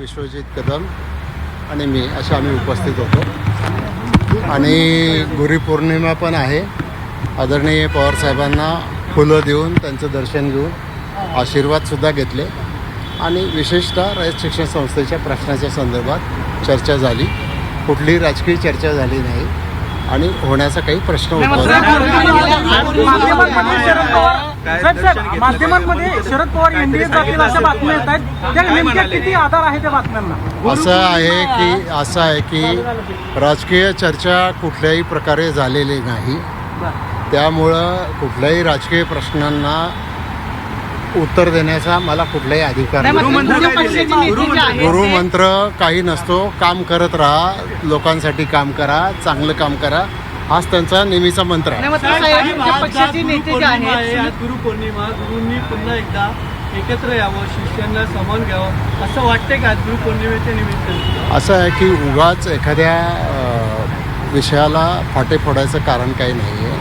विश्वजित कदम आणि मी असे आम्ही उपस्थित होतो आणि गुरुपौर्णिमा पण आहे. आदरणीय पवारसाहेबांना फुलं देऊन त्यांचं दर्शन घेऊन आशीर्वादसुद्धा घेतले आणि विशेषतः रयत शिक्षण संस्थेच्या प्रश्नाच्या संदर्भात चर्चा झाली. कुठलीही राजकीय चर्चा झाली नाही आणि होण्याचा काही प्रश्न माध्यमांमध्ये शरद पवार एनडीए जातील अशा बातम्या येत आहेत, त्या नेमक्या किती आधार आहे त्या बातम्यांना? असं आहे की राजकीय चर्चा कुठल्याही प्रकारे झालेली नाही. त्यामुळं कुठल्याही राजकीय प्रश्नांना उत्तर देण्याचा मला कुठलाही अधिकार नाही. गुरुमंत्र काही नसतो. काम करत राहा, लोकांसाठी काम करा, चांगलं काम करा, हाच त्यांचा नेहमीचा मंत्र आहे. गुरुपौर्णिमा, गुरूंनी पुन्हा एकदा एकत्र यावं, शिष्यांना सामावून घ्यावं असं वाटतंय का गुरुपौर्णिमेच्या निमित्ताने? असं आहे की उगाच एखाद्या विषयाला फाटे फोडायचं कारण काही नाही आहे.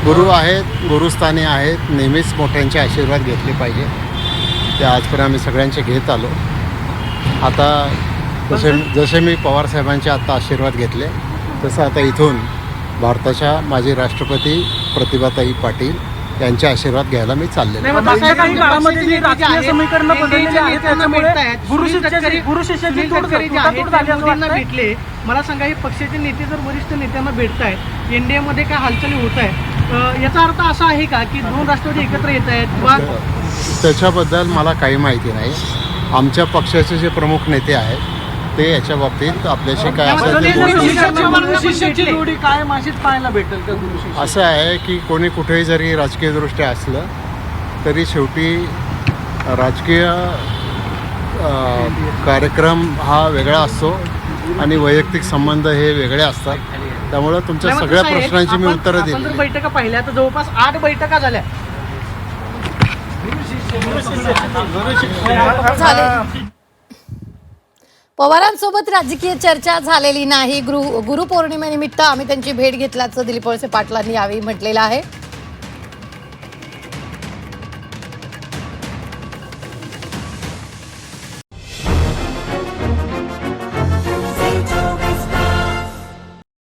गुरु आहेत, गुरुस्थानी आहेत, नेहमीच मोठ्यांचे आशीर्वाद घेतले पाहिजे. ते आजपर्यंत आम्ही सगळ्यांचे घेत आलो. आता जसे मी पवारसाहेबांचे आत्ता आशीर्वाद घेतले तसं आता इथून भारताच्या माजी राष्ट्रपती प्रतिभाताई पाटील यांचे आशीर्वाद घ्यायला मी चाललेलो. भेटले मला सांगा, हे पक्षाचे नेते जर वरिष्ठ नेत्यांना भेटतायत, एनडीए मध्ये काय हालचाली होत आहेत, याचा अर्थ असा आहे का की दोन राष्ट्रवादी एकत्र येत आहेत किंवा? त्याच्याबद्दल मला काही माहिती नाही. आमच्या पक्षाचे जे प्रमुख नेते आहेत ते याच्या बाबतीत आपल्याशी काय पाहायला भेटेल का? असं आहे की कोणी कुठेही जरी राजकीयदृष्ट्या असलं तरी शेवटी राजकीय कार्यक्रम हा वेगळा असतो आणि वैयक्तिक संबंध हे वेगळे असतात. त्यामुळं तुमच्या सगळ्या प्रश्नांची मी उत्तरं दिली. बैठका पाहिल्या तर जवळपास 8 बैठका झाल्या. पवारांसोबत राजकीय चर्चा झालेली नाही. गुरुपौर्णिमेनिमित्त आम्ही त्यांची भेट घेतल्याचं दिलीप वळसे पाटलांनी यावेळी म्हटलेलं आहे.